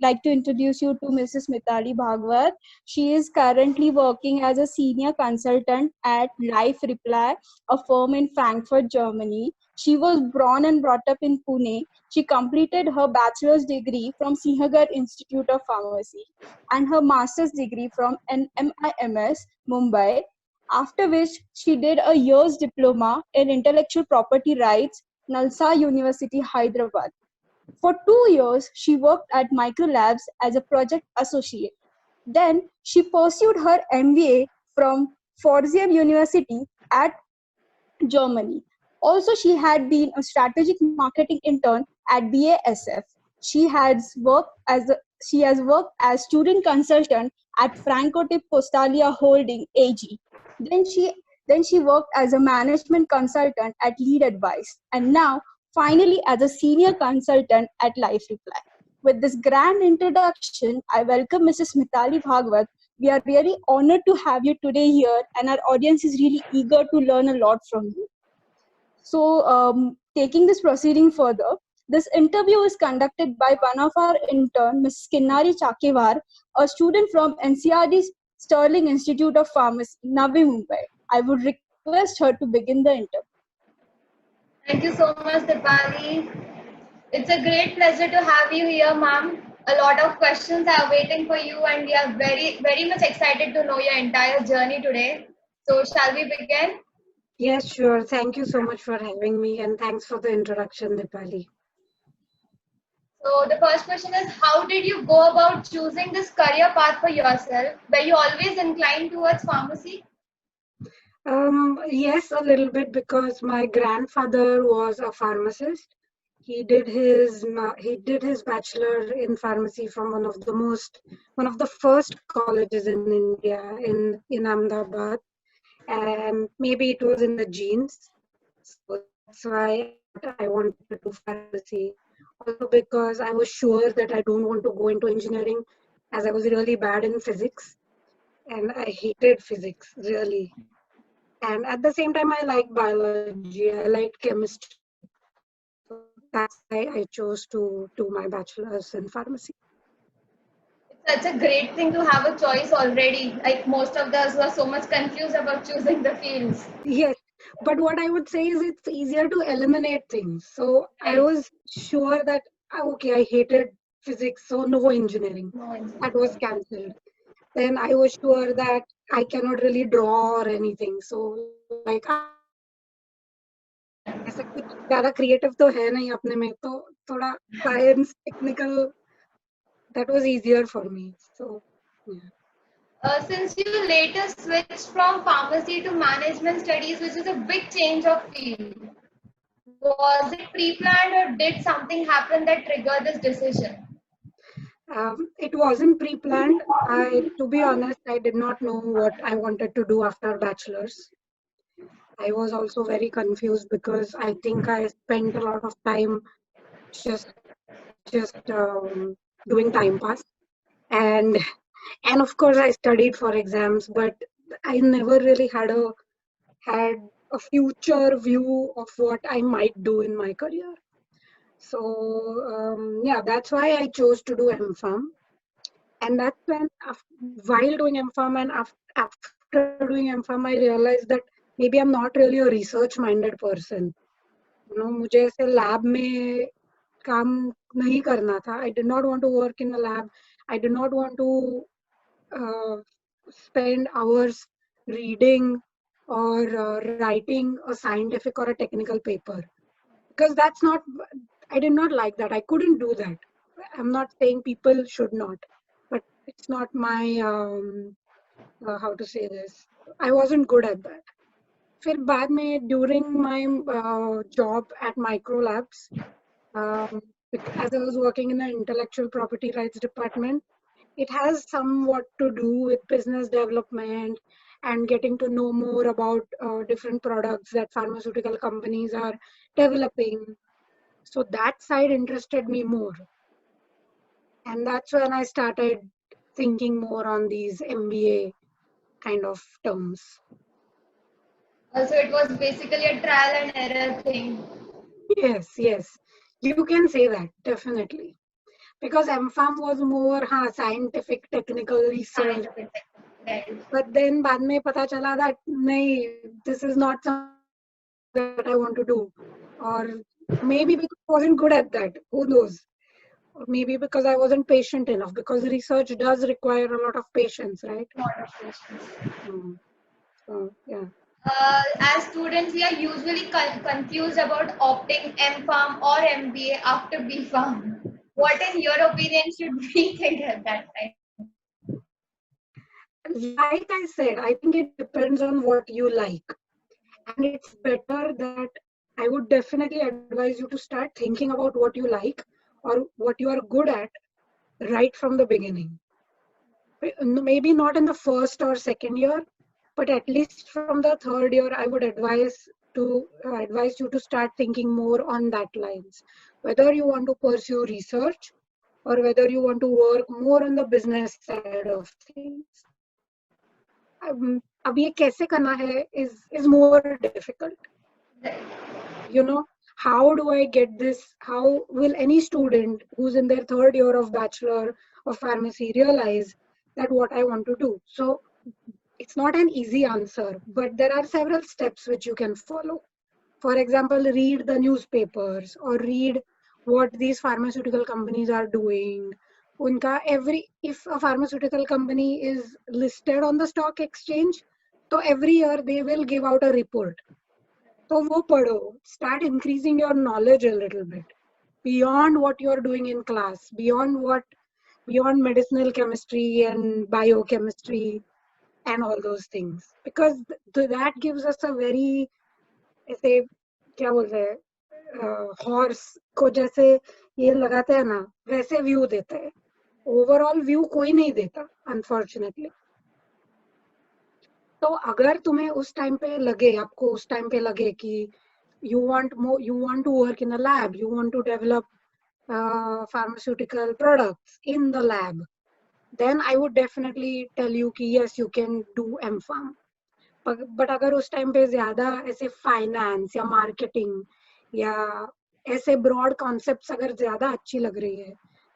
like to introduce you to Mrs. Mitali Bhagwat. She is currently working as a senior consultant at Life Reply, a firm in Frankfurt, Germany. She was born and brought up in Pune. She completed her bachelor's degree from Sinhagar Institute of Pharmacy and her master's degree from NMIMS, Mumbai, after which she did a year's diploma in intellectual property rights, Nalsa University, Hyderabad. For 2 years, she worked at Microlabs as a project associate. Then she pursued her MBA from Pforzheim University at Germany. Also, she had been a strategic marketing intern at BASF. She has worked as student consultant at Francotyp Postalia Holding AG. Then she then she worked as a management consultant at Lead Advice, and now finally as a senior consultant at Life Reply. With this grand introduction, I welcome Mrs. Mitali Bhagwat. We are really honored to have you today here, and our audience is really eager to learn a lot from you. So, taking this proceeding further, this interview is conducted by one of our intern, Ms. Kinnari Chakivar, a student from NCRD's Sterling Institute of Pharmacy, Navi Mumbai. I would request her to begin the interview. Thank you so much, Dipali. It's a great pleasure to have you here, ma'am. A lot of questions are waiting for you, and we are very, very much excited to know your entire journey today. So, shall we begin? Yes, sure. Thank you so much for having me, and thanks for the introduction, Dipali. So, the first question is, how did you go about choosing this career path for yourself? Were you always inclined towards pharmacy? Yes, a little bit, because my grandfather was a pharmacist. He did his bachelor in pharmacy from one of the first colleges in India, in Ahmedabad, and maybe it was in the genes. So that's why I wanted to do pharmacy. Also because I was sure that I don't want to go into engineering, as I was really bad in physics, and I hated physics really. And at the same time, I liked biology, I liked chemistry. So that's why I chose to do my bachelor's in pharmacy. It's such a great thing to have a choice already. Like most of us who are so much confused about choosing the fields. Yes, but what I would say is it's easier to eliminate things. So I was sure that, okay, I hated physics, so no engineering. That was cancelled. Then I was sure that I cannot really draw or anything. So like ऐसा कुछ ज़्यादा creative तो है नहीं अपने में, तो थोड़ा science, technical, that was easier for me. So yeah. Since you later switched from pharmacy to management studies, which is a big change of field, was it pre-planned or did something happen that triggered this decision? It wasn't pre-planned. To be honest, I did not know what I wanted to do after bachelor's. I was also very confused because I think I spent a lot of time just doing time pass, and of course I studied for exams, but I never really had a future view of what I might do in my career. So yeah, that's why I chose to do MPharm. And that's when, while doing MPharm and after doing MPharm, I realized that maybe I'm not really a research-minded person. You know, मुझे ऐसे lab में काम नहीं करना था. I did not want to work in a lab. I did not want to spend hours reading or writing a scientific or a technical paper, because that's not, I did not like that. I couldn't do that. I'm not saying people should not, but it's not my how to say this, I wasn't good at that. फिर बाद में during my job at Microlabs, as I was working in the intellectual property rights department, it has somewhat to do with business development and getting to know more about different products that pharmaceutical companies are developing. So that side interested me more. And that's when I started thinking more on these MBA kind of terms. Also, it was basically a trial and error thing. Yes, you can say that, definitely. because M.Pharm was more scientific, technical research. Scientific. Right. But then बाद में पता चला that नहीं, this is not something that I want to do, or maybe because I wasn't good at that. Who knows? Or maybe because I wasn't patient enough. Because research does require a lot of patience, right? Lot of questions. So yeah. As students, we are usually confused about opting M.Pharm or MBA after B.Pharm. What, in your opinion, should we think at that time? Like I said, I think it depends on what you like. And it's better that I would definitely advise you to start thinking about what you like or what you are good at right from the beginning. Maybe not in the first or second year, but at least from the third year, I would advise you to start thinking more on that lines. Whether you want to pursue research or whether you want to work more on the business side of things. अब ये कैसे करना है is more difficult. You know, how do I get this? How will any student who's in their third year of bachelor of pharmacy realize that what I want to do? So it's not an easy answer, but there are several steps which you can follow. For example, read the newspapers or read what these pharmaceutical companies are doing. If a pharmaceutical company is listed on the stock exchange, so every year they will give out a report. So wo padho, start increasing your knowledge a little bit beyond what you're doing in class, beyond medicinal chemistry and biochemistry and all those things, because that gives us a very, ऐसे क्या बोलते हैं, horse को जैसे ये लगाते हैं ना वैसे व्यू देता है. ओवरऑल व्यू कोई नहीं देता अनफॉर्चुनेटली. तो अगर तुम्हें उस टाइम पे लगे, आपको उस टाइम पे लगे कि you want to work in a lab, you want to develop pharmaceutical products in the lab, then I would definitely tell you कि yes, you can do M.Pharm. But अगर उस टाइम पे ज्यादा ऐसे फाइनेंस या मार्केटिंग या ऐसे broad concepts अगर ज्यादा अच्छी लग रही है,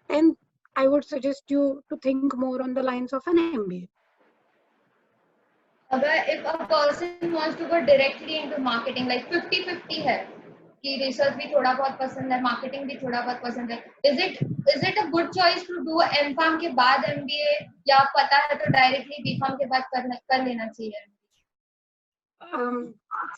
then I would suggest you to think more on the lines of an MBA. अगर if a person wants to go directly into marketing, like 50-50 है कि research भी थोड़ा बहुत पसंद है, marketing भी थोड़ा बहुत पसंद है, is it a good choice to do M.Pharm के बाद MBA, या पता है तो directly B.Pharm के बाद कर लेना चाहिए?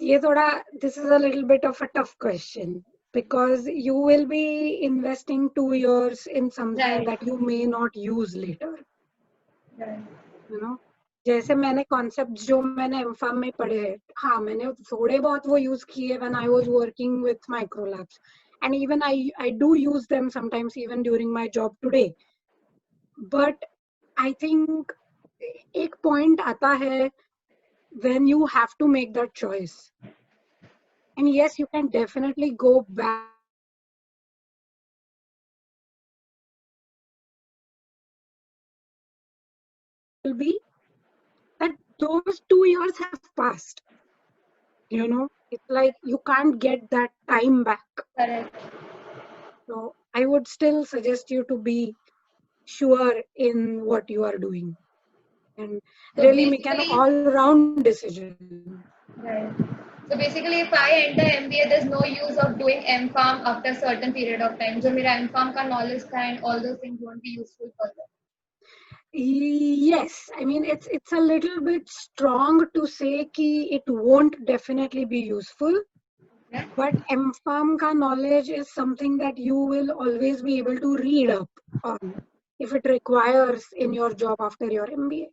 ये थोड़ा, this is a little bit of a tough question because you will be investing 2 years in something Right. that you may not use later. Right. You know, जैसे मैंने concepts जो मैंने M.Pharm में पढ़े हैं, हाँ मैंने थोड़े बहुत वो use किए when I was working with microlabs, and even I do use them sometimes even during my job today. But I think एक point आता है when you have to make that choice. And yes, you can definitely go back will be that those 2 years have passed. You know, it's like you can't get that time back. Correct. So I would still suggest you to be sure in what you are doing and So really make an basically- all-round decision. Right. So basically, if I enter MBA, there's no use of doing M.Pharm after a certain period of time. So मेरा M.Pharm का knowledge था and all those things won't be useful further. Yes, I mean it's a little bit strong to say कि it won't definitely be useful. Yeah. But M.Pharm ka knowledge is something that you will always be able to read up on if it requires in your job after your MBA.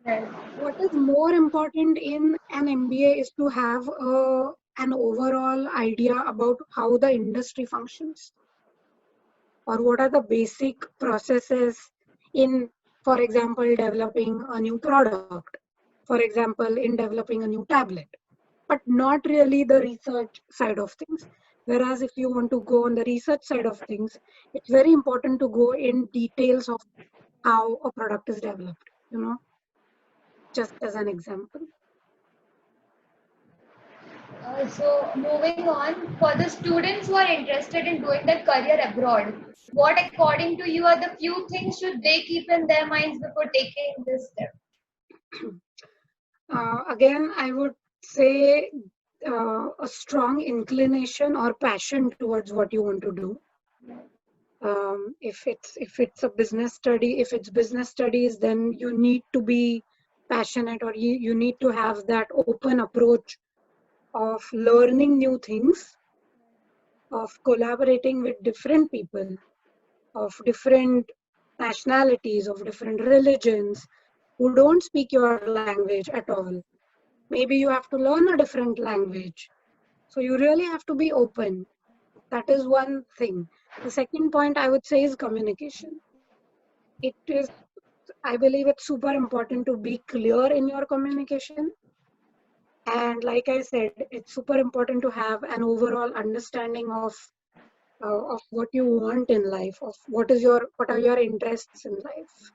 Right. What is more important in an MBA is to have an overall idea about how the industry functions, or what are the basic processes in, for example, developing a new product, for example, in developing a new tablet, but not really the research side of things. Whereas if you want to go on the research side of things, it's very important to go in details of how a product is developed, you know, just as an example. So moving on, for the students who are interested in doing their career abroad, what according to you are the few things should they keep in their minds before taking this step? Again, I would say a strong inclination or passion towards what you want to do. If it's a business study, if it's business studies, then you need to be passionate, or you need to have that open approach of learning new things, of collaborating with different people, of different nationalities, of different religions who don't speak your language at all. Maybe you have to learn a different language. So you really have to be open. That is one thing. The second point I would say is communication. It is, I believe it's super important to be clear in your communication. And like I said, it's super important to have an overall understanding of what you want in life, of what are your interests in life.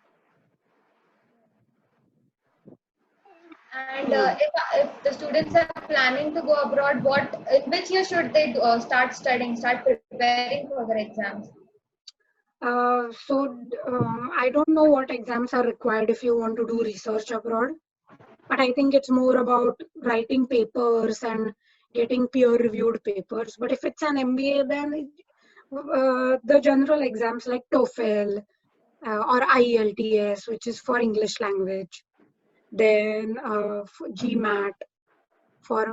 And Yeah. if the students are planning to go abroad, in which year should they start studying, start preparing for their exams? I don't know what exams are required if you want to do research abroad, but I think it's more about writing papers and getting peer-reviewed papers. But if it's an MBA, then the general exams like TOEFL or IELTS, which is for English language, then GMAT for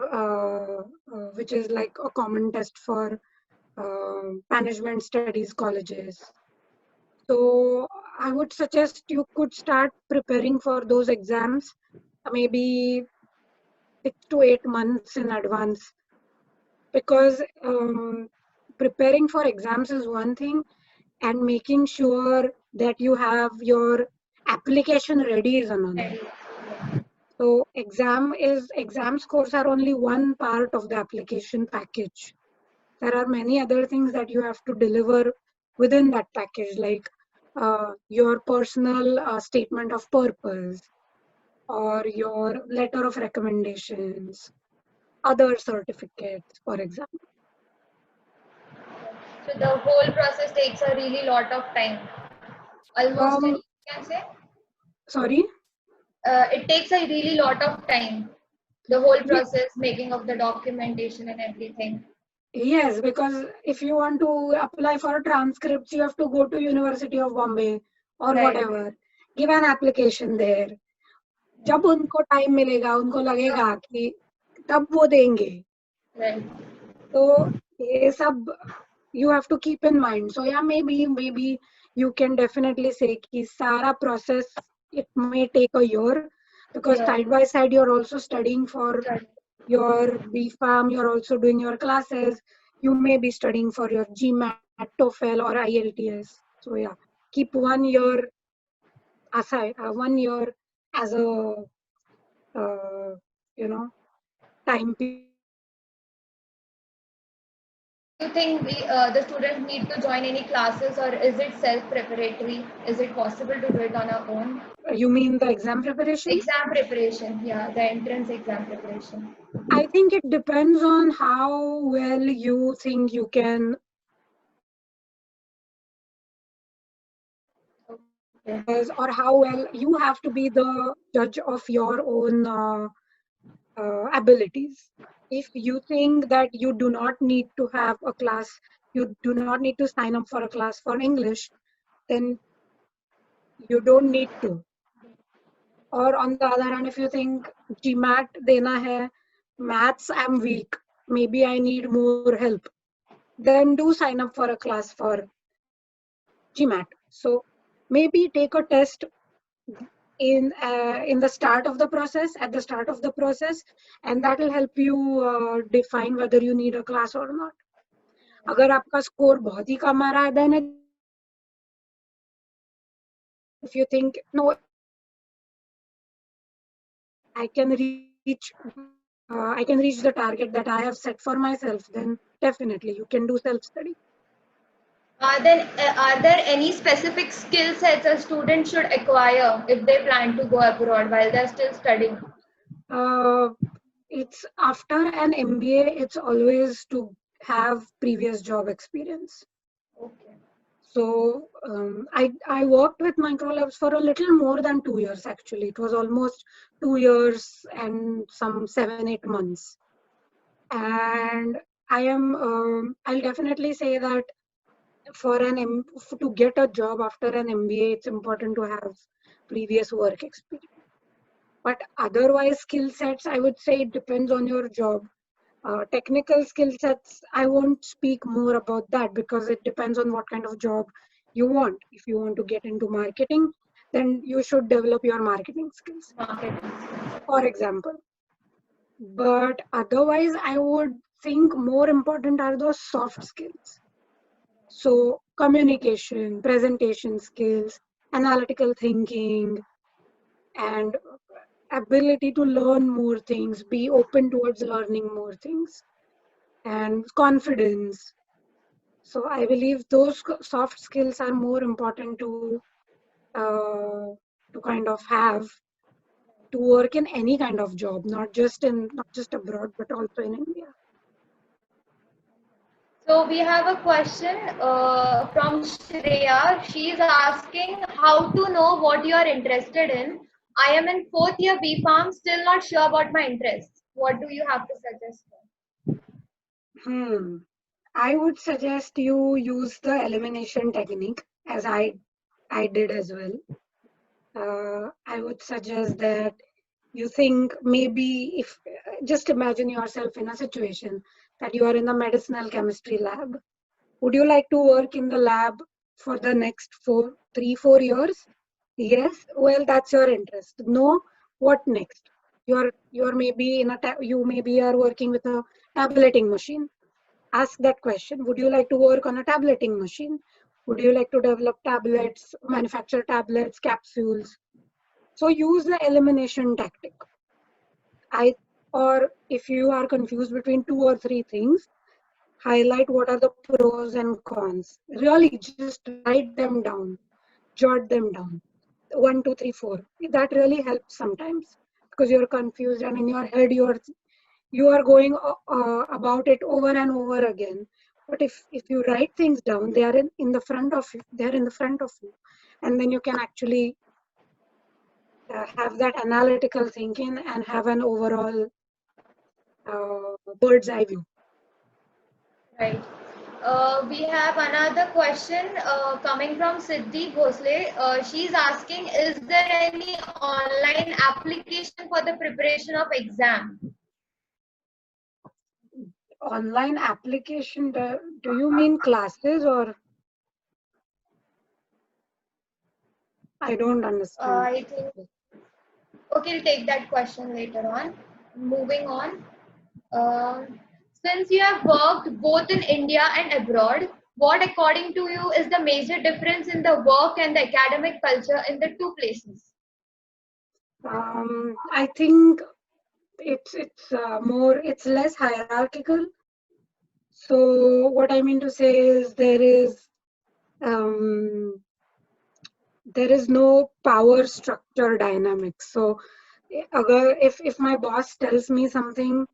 which is like a common test for management studies colleges. So I would suggest you could start preparing for those exams maybe 6 to 8 months in advance, because preparing for exams is one thing, and making sure that you have your application ready is another. Ready. So exam scores are only one part of the application package. There are many other things that you have to deliver within that package, like your personal statement of purpose, or your letter of recommendations, other certificates, for example. So the whole process takes a really lot of time. Almost, Um, you can say, Sorry. it takes a really lot of time. The whole Ye- process, making of the documentation and everything. Yes, because if you want to apply for transcripts, you have to go to University of Bombay or Right. whatever, give an application there. जब उनको time मिलेगा, उनको लगेगा कि तब वो देंगे. Right. So ये सब you have to keep in mind. So yeah, maybe you can definitely say कि सारा process, it may take a year, because Yeah. side by side you're also studying for Right. your BPharm, you're also doing your classes. You may be studying for your GMAT, TOEFL, or IELTS. So yeah, keep 1 year aside, 1 year as a you know time period. Do you think the students need to join any classes, or is it self-preparatory? Is it possible to do it on our own? You mean the exam preparation? Exam preparation, yeah, the entrance exam preparation. I think it depends on how well you think you can, or how well you have to be the judge of your own abilities. If you think that you do not need to have a class, you do not need to sign up for a class for English, then you don't need to. Or on the other hand, if you think GMAT dena hai, maths I'm weak, maybe I need more help, then do sign up for a class for GMAT. So maybe take a test in the start of the process, at the start of the process, and that will help you define whether you need a class or not. अगर आपका score बहुत ही कम आ रहा है, then if you think no, I can reach I can reach the target that I have set for myself, then definitely you can do self-study. Are there any specific skill sets a student should acquire if they plan to go abroad while they're still studying? it's after an MBA, it's always to have previous job experience. Okay. So I worked with Microlabs for a little more than 2 years actually. It was almost 2 years and some 7-8 months. And I'll definitely say that to get a job after an MBA, it's important to have previous work experience. But otherwise, skill sets, I would say it depends on your job. Technical skill sets, I won't speak more about that because it depends on what kind of job you want. If you want to get into marketing, then you should develop your marketing skills, Marketing. for example. But otherwise, I would think more important are those soft skills. So communication, presentation skills, analytical thinking, and ability to learn more things, be open towards learning more things, and confidence. So I believe those soft skills are more important uh, to kind of have to work in any kind of job, not just abroad, but also in India. So we have a question from Shreya. She is asking how to know what you are interested in. I am in fourth year B Farm, still not sure about my interests. What do you have to suggest? I would suggest you use the elimination technique, as I did as well. I would suggest that you think maybe if just imagine yourself in a situation that you are in a medicinal chemistry lab. Would you like to work in the lab for the next 4 years? Yes. Well, that's your interest. No. What next? You're maybe you maybe are working with a tableting machine. Ask that question. Would you like to work on a tableting machine? Would you like to develop tablets, manufacture tablets, capsules? So use the elimination tactic. Or if you are confused between 2 or 3 things, highlight what are the pros and cons. Really, just write them down, jot them down. 1, 2, 3, 4. That really helps sometimes because you're confused and in your head you are going about it over and over again. But if you write things down, they are in the front of you. They are in the front of you, and then you can actually have that analytical thinking and have an overall bird's eye view. Right. We have another question coming from Siddhi Bhosle. She's asking, is there any online application for the preparation of exam? Online application, do you mean classes or? I don't understand. I think, okay, we'll take that question later on. Moving on. Since you have worked both in India and abroad, what according to you is the major difference in the work and the academic culture in the two places? I think it's less hierarchical. So what I mean to say is there is no power structure dynamics. So if my boss tells me something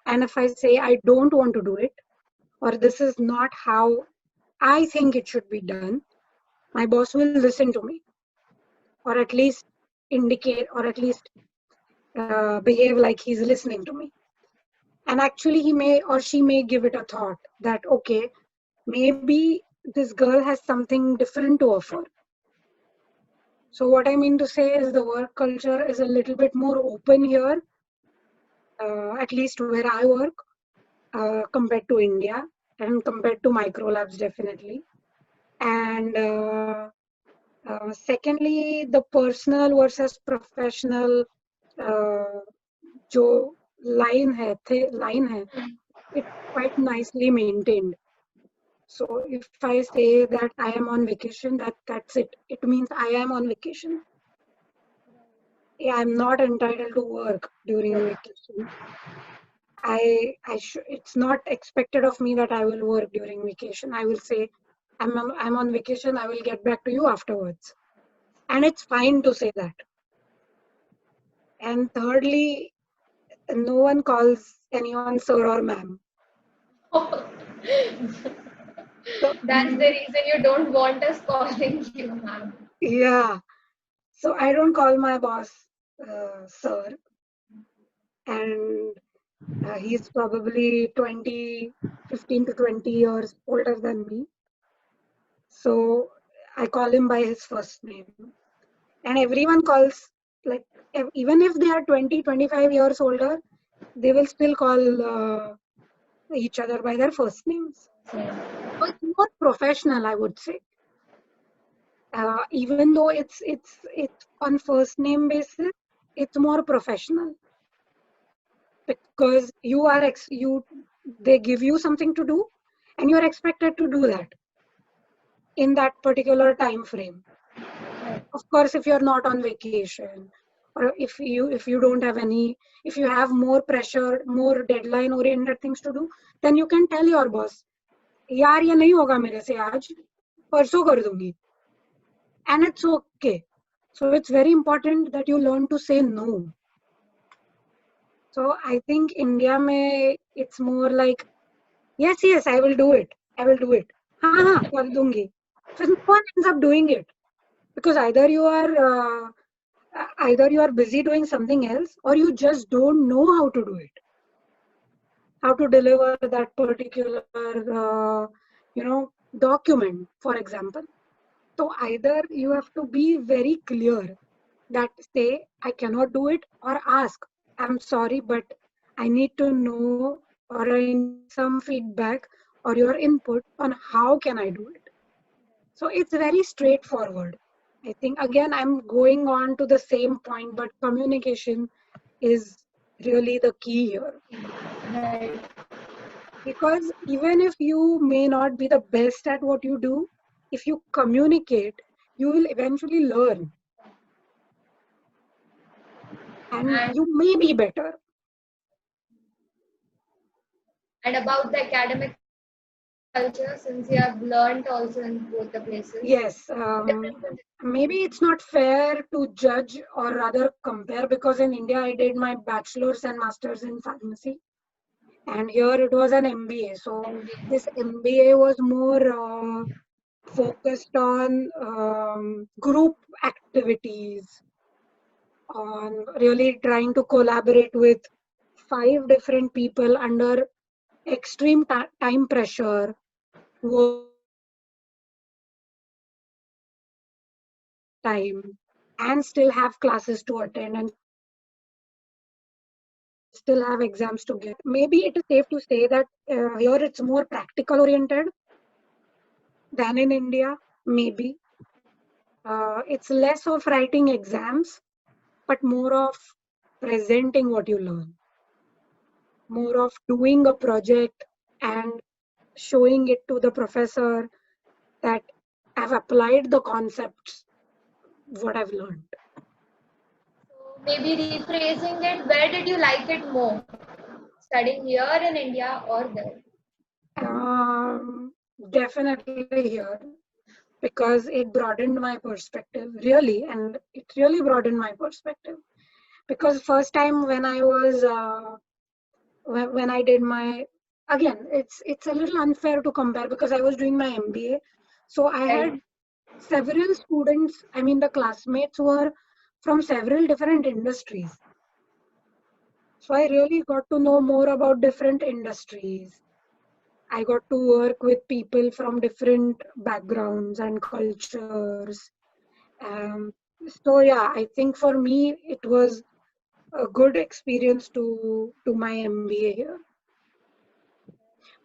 and if I say I don't want to do it, or this is not how I think it should be done, my boss will listen to me, or at least indicate, or at least behave like he's listening to me. And actually he may or she may give it a thought that, okay, maybe this girl has something different to offer. So what I mean to say is the work culture is a little bit more open here, at least where I work, compared to India and compared to Microlabs definitely. And secondly, the personal versus professional जो line है, it's quite nicely maintained. So if I say that I am on vacation, that's it. It means I am on vacation. I'm not entitled to work during vacation. It's not expected of me that I will work during vacation. I will say, I'm on vacation. I will get back to you afterwards. And it's fine to say that. And thirdly, no one calls anyone sir or ma'am. So, That's the reason you don't want us calling you, ma'am. yeah. So I don't call my boss sir, and he's probably 15 to 20 years older than me. So I call him by his first name. And everyone calls, like, even if they are 20, 25 years older, they will still call each other by their first names. So it's more professional, I would say. Even though it's on first name basis, it's more professional because they give you something to do, and you are expected to do that in that particular time frame. Of course, if you're not on vacation, or if you don't have any, if you have more pressure, more deadline oriented things to do, then you can tell your boss, यार ये नहीं होगा मेरे से आज, परसों कर दूंगी. And it's okay. So it's very important that you learn to say no. So I think India mein it's more like, yes, I will do it. I will do it. हाँ कर दूंगी. So no one ends up doing it because either you are busy doing something else, or you just don't know how to do it, how to deliver that particular document, for example. So either you have to be very clear that say I cannot do it, or ask, I'm sorry, but I need to know, or I need some feedback or your input on how can I do it. So it's very straightforward. I think again I'm going on to the same point, but communication is really the key here. Right. Because even if you may not be the best at what you do, if you communicate, you will eventually learn. And you may be better. And about the academic culture, since you have learned also in both the places. Yes. Maybe it's not fair to judge or rather compare, because in India I did my bachelor's and master's in pharmacy. And here it was an MBA. So this MBA was more focused on group activities, on really trying to collaborate with 5 different people under extreme time pressure, time, and still have classes to attend and still have exams to get. Maybe it is safe to say that here it's more practical oriented than in India. Maybe it's less of writing exams, but more of presenting what you learn, more of doing a project and showing it to the professor that I've applied the concepts, what I've learned. So maybe rephrasing it, where did you like it more? Studying here in India or there? Definitely here, because it broadened my perspective, really, and it really broadened my perspective. Because first time when I was when I did my, again, it's a little unfair to compare because I was doing my MBA, so I had several students. I mean, the classmates were from several different industries. So I really got to know more about different industries. I got to work with people from different backgrounds and cultures. So yeah, I think for me it was a good experience to my MBA here.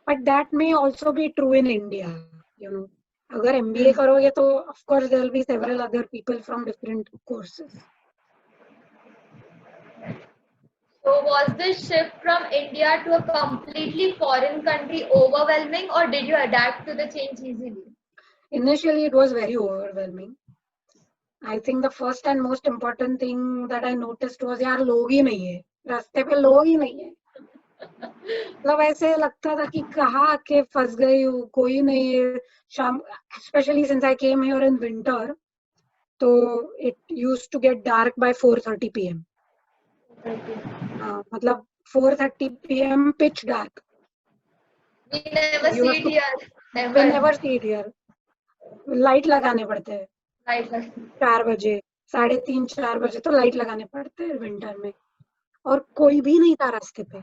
But that may also be true in India. You know, अगर MBA करोगे तो of course there will be several other people from different courses. So was this shift from India to a completely foreign country overwhelming, or did you adapt to the change easily? Initially, it was very overwhelming. I think the first and most important thing that I noticed was यार लोग ही नहीं है, रास्ते पे लोग ही नहीं है. मतलब ऐसे लगता था कि कहाँ आके फंस गई हूँ, कोई नहीं है. शाम, especially since I came here in winter, so it used to get dark by 4:30 p.m. मतलब 4:30 p.m. pitch dark. We never You see have it to, here. you Never. never see it here. Light लगाने पड़ते हैं Right. 4 बजे, 3:30 4 बजे तो light लगाने पड़ते हैं विंटर में, और कोई भी नहीं था रास्ते पे।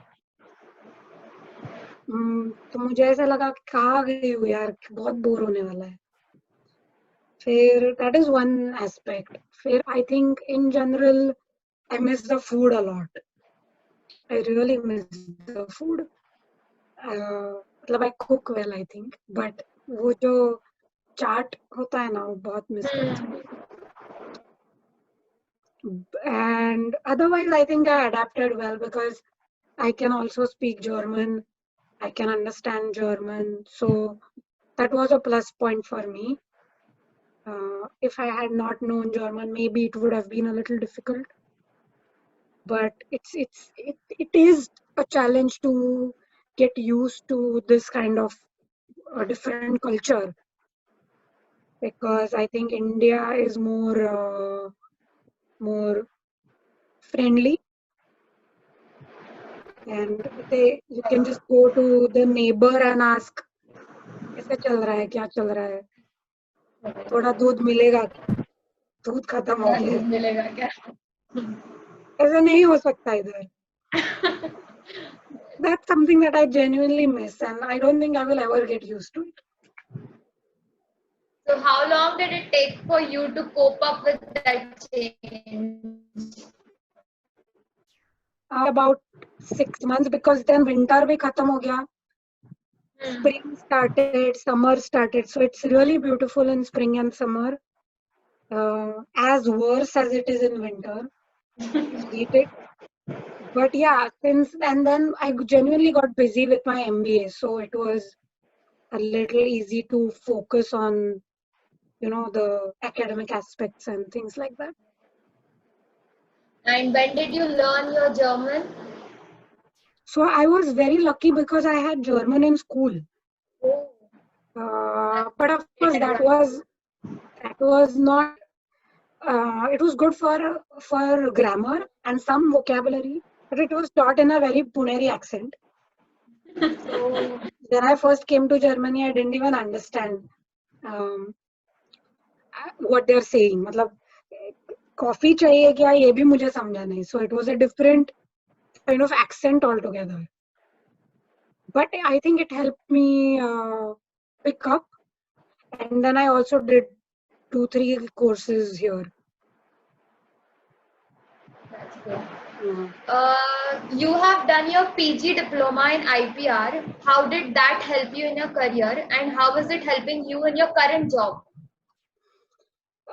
तो मुझे ऐसा लगा कि कहाँ गई हूँ यार, बहुत बोर होने वाला है। फिर that is one aspect. फिर I think in general I miss the food a lot. I really miss the food. मतलब I cook well I think, but वो जो चाट होता है ना वो बहुत मिस करती हूँ। And otherwise I think I adapted well because I can also speak German. I can understand German, so that was a plus point for me. If I had not known German, maybe it would have been a little difficult. But it is a challenge to get used to this kind of different culture, because I think India is more friendly, and you can just go to the neighbor and ask, कैसे चल रहा है, क्या चल रहा है, थोड़ा दूध मिलेगा, दूध खत्म हो गया, मिलेगा क्या? ऐसा नहीं हो सकता इधर. That's something that I genuinely miss, and I don't think I will ever get used to it. So how long did it take for you to cope up with that change? About 6 months, because then winter bhi khatam ho gaya. Spring started, summer started, so it's really beautiful in spring and summer. As worse as it is in winter, hate it. But yeah, and then I genuinely got busy with my MBA, so it was a little easy to focus on, the academic aspects and things like that. And when did you learn your German? So I was very lucky because I had German in school. Oh. But of course, that was not. It was good for grammar and some vocabulary, but it was taught in a very Puneri accent. So when I first came to Germany, I didn't even understand what they're saying. मतलब coffee चाहिए क्या, ये भी मुझे समझा नहीं. So it was a different kind of accent altogether. But I think it helped me pick up, and then I also did 2-3 courses here. That's good. Yeah. You have done your PG diploma in IPR. How did that help you in your career, and how is it helping you in your current job?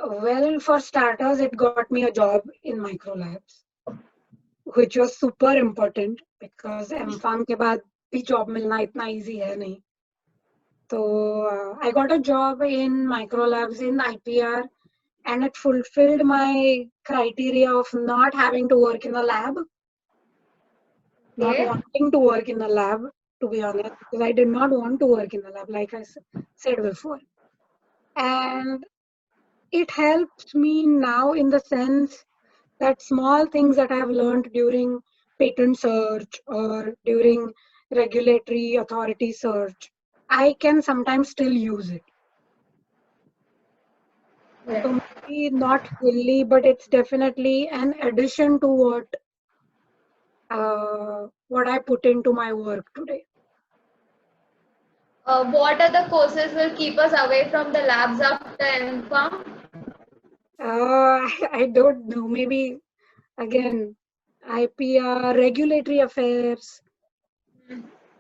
Well, for starters, it got me a job in Microlabs, which was super important because M.Pharm के बाद भी job मिलना इतना easy है नहीं. So I got a job in Microlabs in IPR, and it fulfilled my criteria of not having to work in a lab, not wanting to work in a lab, to be honest, because I did not want to work in a lab, like I said before. And it helps me now in the sense that small things that I have learned during patent search or during regulatory authority search, I can sometimes still use it. So maybe not fully, but it's definitely an addition to what I put into my work today. What other courses will keep us away from the labs after M.Pharm? I don't know. Maybe again, IPR, regulatory affairs,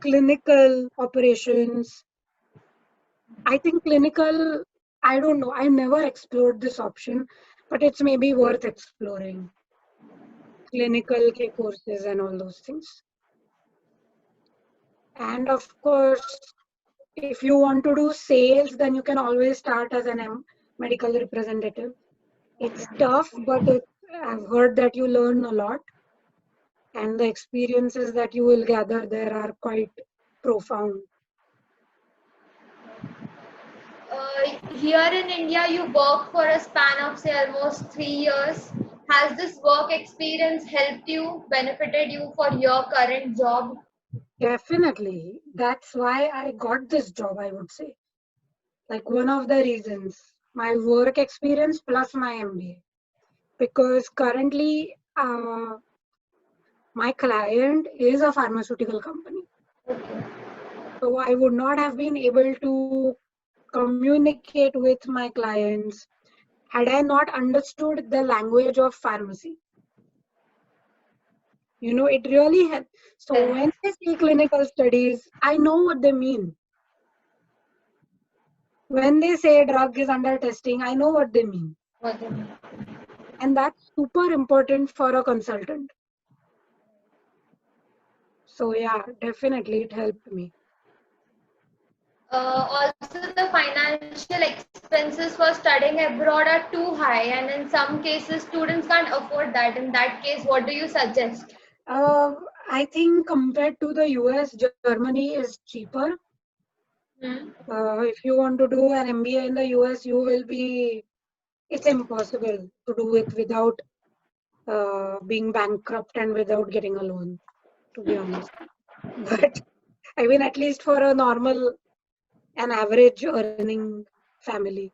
clinical operations. I think clinical, I don't know. I never explored this option, but it's maybe worth exploring. Clinical courses and all those things. And of course, if you want to do sales, then you can always start as an medical representative. It's tough, but I've heard that you learn a lot, and the experiences that you will gather there are quite profound. Here in India, you work for a span of say almost 3 years. Has this work experience helped you, benefited you for your current job? Definitely. That's why I got this job, I would say. Like one of the reasons, my work experience plus my MBA. Because currently, my client is a pharmaceutical company. Okay. So I would not have been able to communicate with my clients had I not understood the language of pharmacy. You know, it really helps. So Yes. when I see clinical studies, I know what they mean. When they say drug is under testing, I know what they mean. Okay. And that's super important for a consultant. So yeah, definitely it helped me. Also, the financial expenses for studying abroad are too high, and in some cases, students can't afford that. In that case, what do you suggest? Uh, I think compared to the US, Germany is cheaper. Hmm. If you want to do an MBA in the US, it's impossible to do it without being bankrupt and without getting a loan, to be honest. But I mean, at least for an average earning family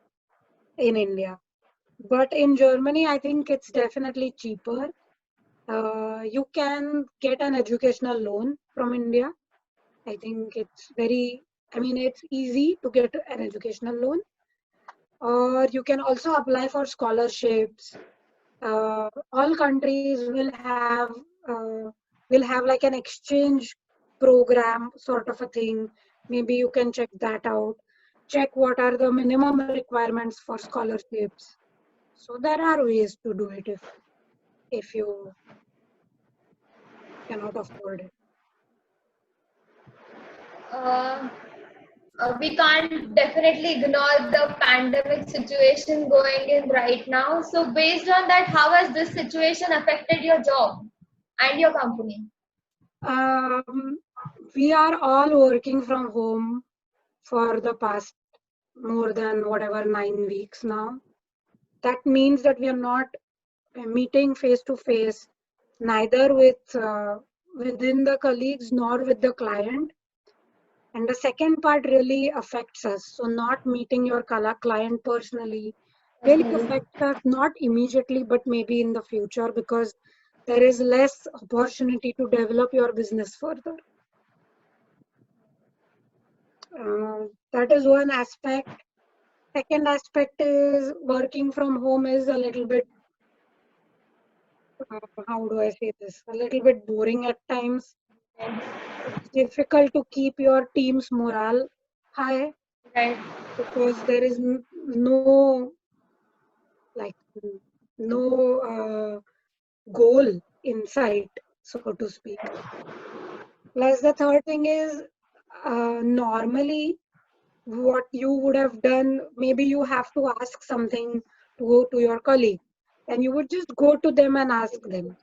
in India. But in Germany, I think it's definitely cheaper. You can get an educational loan from India. I think it's easy to get an educational loan. Or you can also apply for scholarships. All countries will have like an exchange program sort of a thing. Maybe you can check that out. Check what are the minimum requirements for scholarships. So there are ways to do it if you cannot afford it. Uh, we can't definitely ignore the pandemic situation going in right now. So, based on that, how has this situation affected your job and your company? Um, we are all working from home for the past more than whatever 9 weeks now. That means that we are not meeting face to face, neither within the colleagues nor with the client. And the second part really affects us. So not meeting your client personally really affects us, not immediately, but maybe in the future, because there is less opportunity to develop your business further. That is one aspect. Second aspect is working from home is a little bit, how do I say this? A little bit boring at times. It's difficult to keep your team's morale high Right. because there is no like no goal in sight, so to speak. Plus, the third thing is normally what you would have done, maybe you have to ask something to your colleague, and you would just go to them and ask them.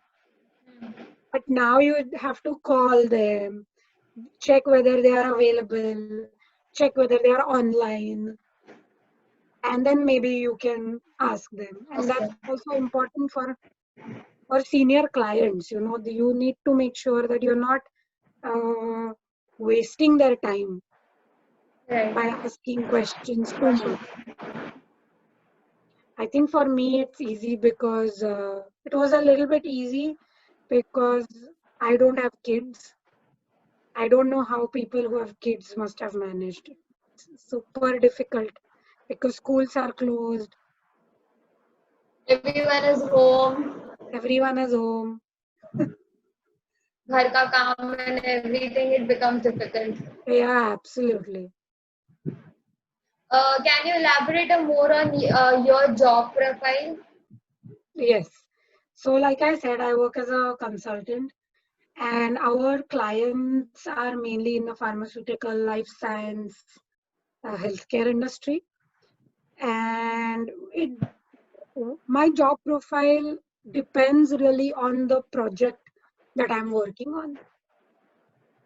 But now you have to call them, check whether they are available, check whether they are online, and then maybe you can ask them. And Okay. that's also important for senior clients. You know, you need to make sure that you're not uh, wasting their time Right. by asking questions too much. I think for me it's easy because it was a little bit easy because I don't have kids. I don't know how people who have kids must have managed. It's super difficult because schools are closed, Everyone is home, everyone is home. घर का काम and everything, it becomes difficult. Yeah, absolutely. Can you elaborate more on your job profile? Yes. So, like I said, I work as a consultant, and our clients are mainly in the pharmaceutical, life science, healthcare industry. And my job profile depends really on the project that I'm working on.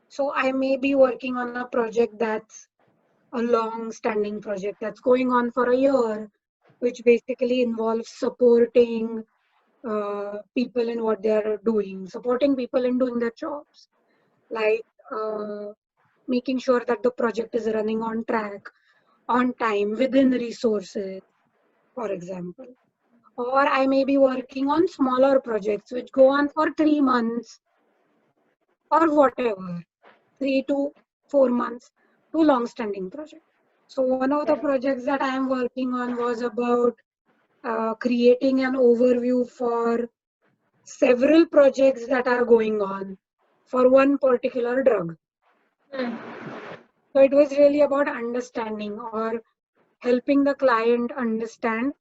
So I may be working on a project that's a long standing project that's going on for a year, which basically involves supporting people in what they are doing, supporting people in doing their jobs, like making sure that the project is running on track, on time, within resources, for example. Or I may be working on smaller projects which go on for 3 months or whatever, 3 to 4 months, to long-standing projects. So one of the projects that I am working on was about creating an overview for several projects that are going on for one particular drug. So it was really about understanding or helping the client understand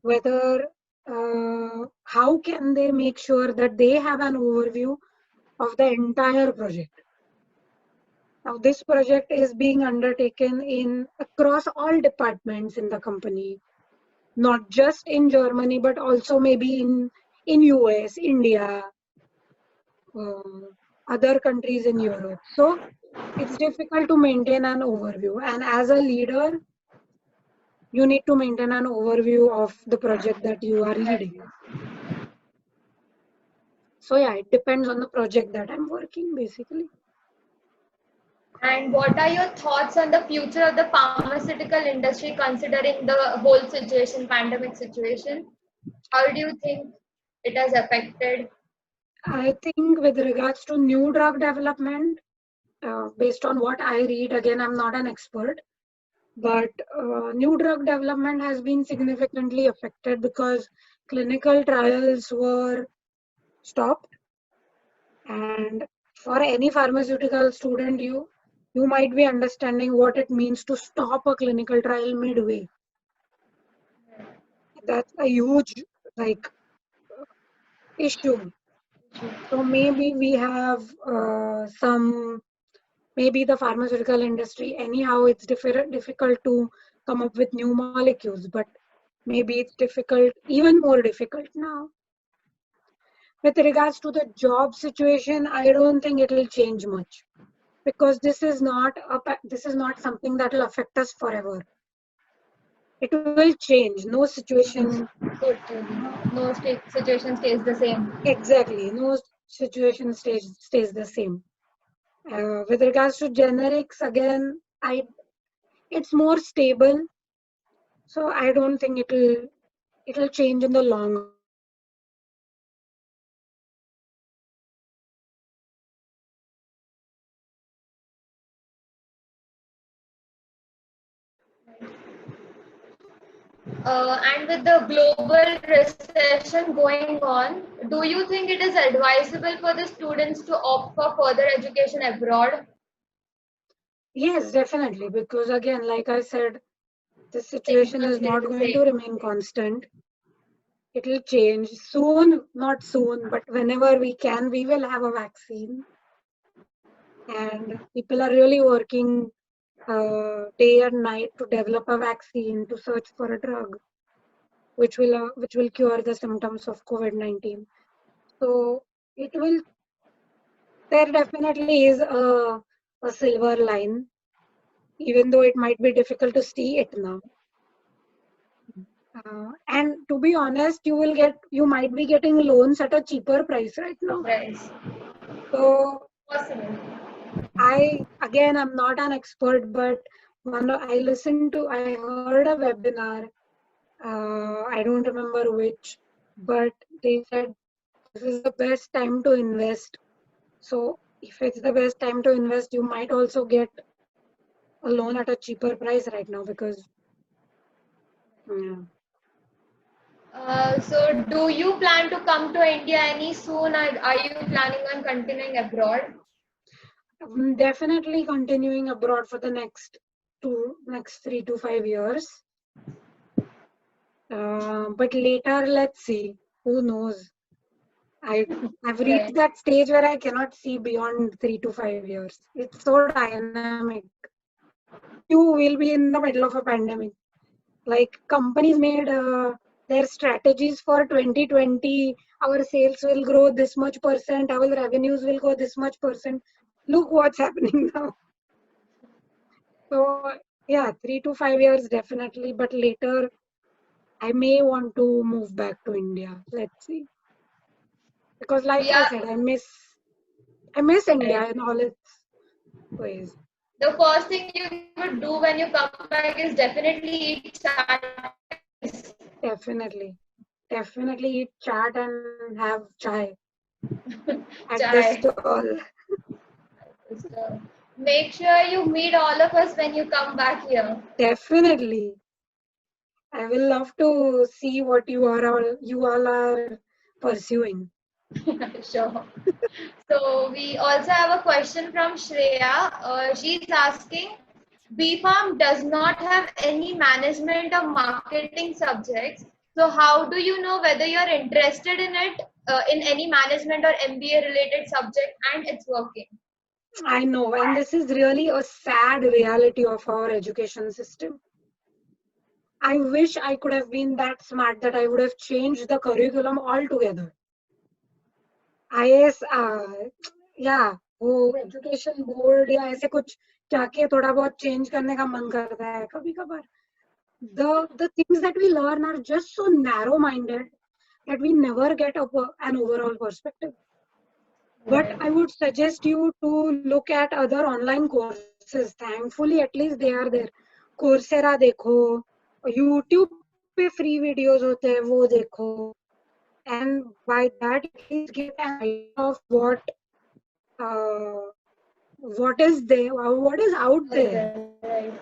whether how can they make sure that they have an overview of the entire project. Now this project is being undertaken in across all departments in the company, not just in Germany, but also maybe in US, India, other countries in Europe. So it's difficult to maintain an overview. And as a leader, you need to maintain an overview of the project that you are leading. So yeah, it depends on the project that I'm working, basically. And what are your thoughts on the future of the pharmaceutical industry considering the whole situation, pandemic situation? How do you think it has affected? I think with regards to new drug development, based on what I read, again, I'm not an expert, but new drug development has been significantly affected because clinical trials were stopped. And for any pharmaceutical student, you might be understanding what it means to stop a clinical trial midway. That's a huge issue. So maybe we have maybe the pharmaceutical industry, anyhow, it's difficult to come up with new molecules, but maybe it's difficult, even more difficult now. With regards to the job situation, I don't think it will change much because this is not something that will affect us forever. It will change. No situation. No situation stays the same. Exactly. No situation stays the same. With regards to generics, again, it's more stable. So I don't think it'll change in the long run. And with the global recession going on, do you think it is advisable for the students to opt for further education abroad? Yes, definitely. Because again, like I said, the situation is not going to remain constant. It will change soon, not soon, but whenever we can, we will have a vaccine. And people are really working day and night to develop a vaccine, to search for a drug, which will cure the symptoms of COVID-19. So there definitely is a silver line, even though it might be difficult to see it now. And to be honest, you might be getting loans at a cheaper price right now. Price. So Possible. I'm not an expert, but I heard a webinar. I don't remember which, but they said this is the best time to invest. So if it's the best time to invest, you might also get a loan at a cheaper price right now because yeah. So do you plan to come to India any soon? Are you planning on continuing abroad? I'm definitely continuing abroad for the next 3 to 5 years. But later, let's see. Who knows? I've reached that stage where I cannot see beyond 3 to 5 years. It's so dynamic. You will be in the middle of a pandemic. Like companies made their strategies for 2020. Our sales will grow this much percent. Our revenues will go this much percent. Look what's happening now. So yeah, 3 to 5 years definitely, but later I may want to move back to India. Let's see. Because like We I are said, I miss India in all its ways. the first thing you would do when you come back is definitely eat chaat. Definitely. Definitely eat chaat and have chai at the Chai. stall. So make sure you meet all of us when you come back here. Definitely. I will love to see what you all are pursuing. Sure. So we also have a question from Shreya. She's asking, BPharm does not have any management or marketing subjects. So how do you know whether you're interested in it, in any management or MBA related subject, and it's working? I know, and this is really a sad reality of our education system. I wish I could have been that smart that I would have changed the curriculum altogether. IAS, या वो education board या ऐसे कुछ जाके थोड़ा बहुत change करने का मन करता है कभी कभार. The things that we learn are just so narrow minded that we never get an overall perspective. But I would suggest you to look at other online courses. Thankfully, at least they are there. Coursera देखो, YouTube पे free videos होते हैं वो देखो, and by that at least get an idea of what is there, what is out there. Right.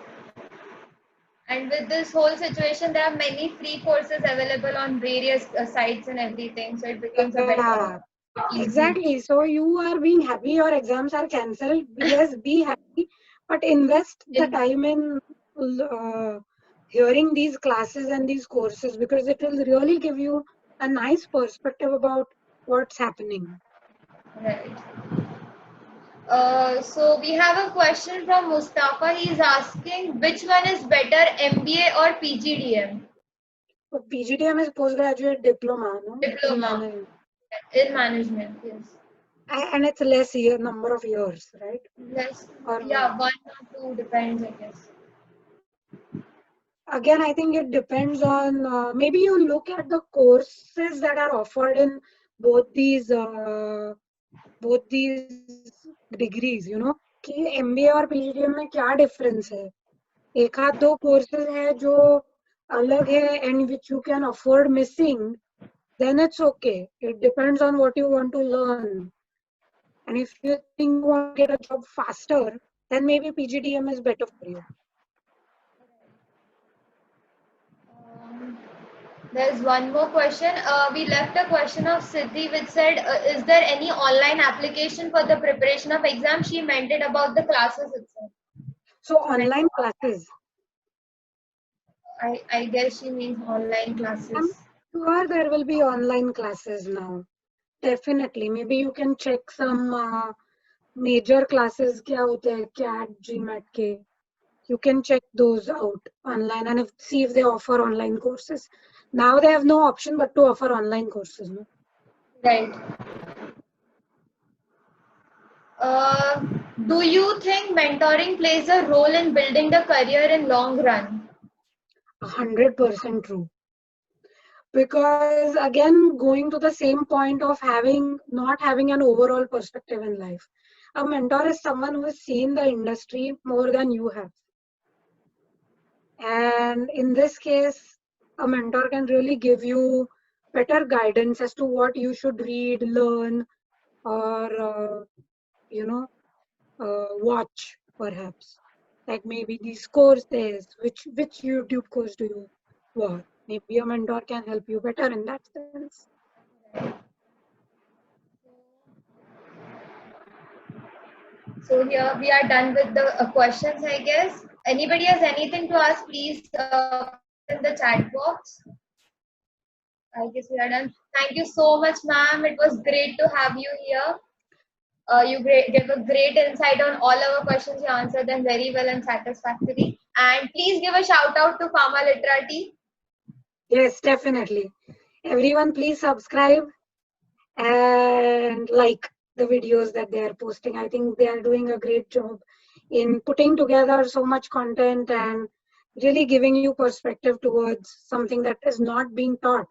And with this whole situation, there are many free courses available on various sites and everything. So it becomes a Yeah, better, easy. exactly. So you are being happy your exams are cancelled. Yes, be happy, but invest the time in hearing these classes and these courses, because it will really give you a nice perspective about what's happening. Right. So we have a question from Mustafa. He's asking which one is better, MBA or PGDM? So PGDM is postgraduate diploma, no? Diploma in management, yes. And it's less number of years, right? Yes. Or Yeah, 1 or 2 depends, I guess. again, I think it depends on maybe you look at the courses that are offered in both these degrees, कि MBA और PGDM में क्या difference है. एक आध दो courses है जो अलग है and which you can afford missing, then it's okay. It depends on what you want to learn. And if you think you want to get a job faster, then maybe PGDM is better for you. There's one more question. We left a question of Siddhi which said, is there any online application for the preparation of exam? She meant it about the classes itself. So online classes. I guess she means online classes. I'm sure there will be online classes now. Definitely. Maybe you can check some major classes क्या होते हैं, CAT, GMAT के. You can check those out online and see if they offer online courses. Now they have no option but to offer online courses. No? Right. Do you think mentoring plays a role in building the career in long run? 100% true. Because again, going to the same point of not having an overall perspective in life. A mentor is someone who has seen the industry more than you have. And in this case, a mentor can really give you better guidance as to what you should read, learn, or watch, perhaps. Like maybe these courses, which YouTube course do you watch? Maybe a mentor can help you better in that sense. So here we are done with the questions, I guess. Anybody has anything to ask, please in the chat box. I guess we are done. Thank you so much, ma'am. It was great to have you here. You gave a great insight on all our questions. You answered them very well and satisfactorily. And please give a shout out to Pharma Literati. Yes, definitely. Everyone, please subscribe and like the videos that they are posting. I think they are doing a great job in putting together so much content and really giving you perspective towards something that is not being taught.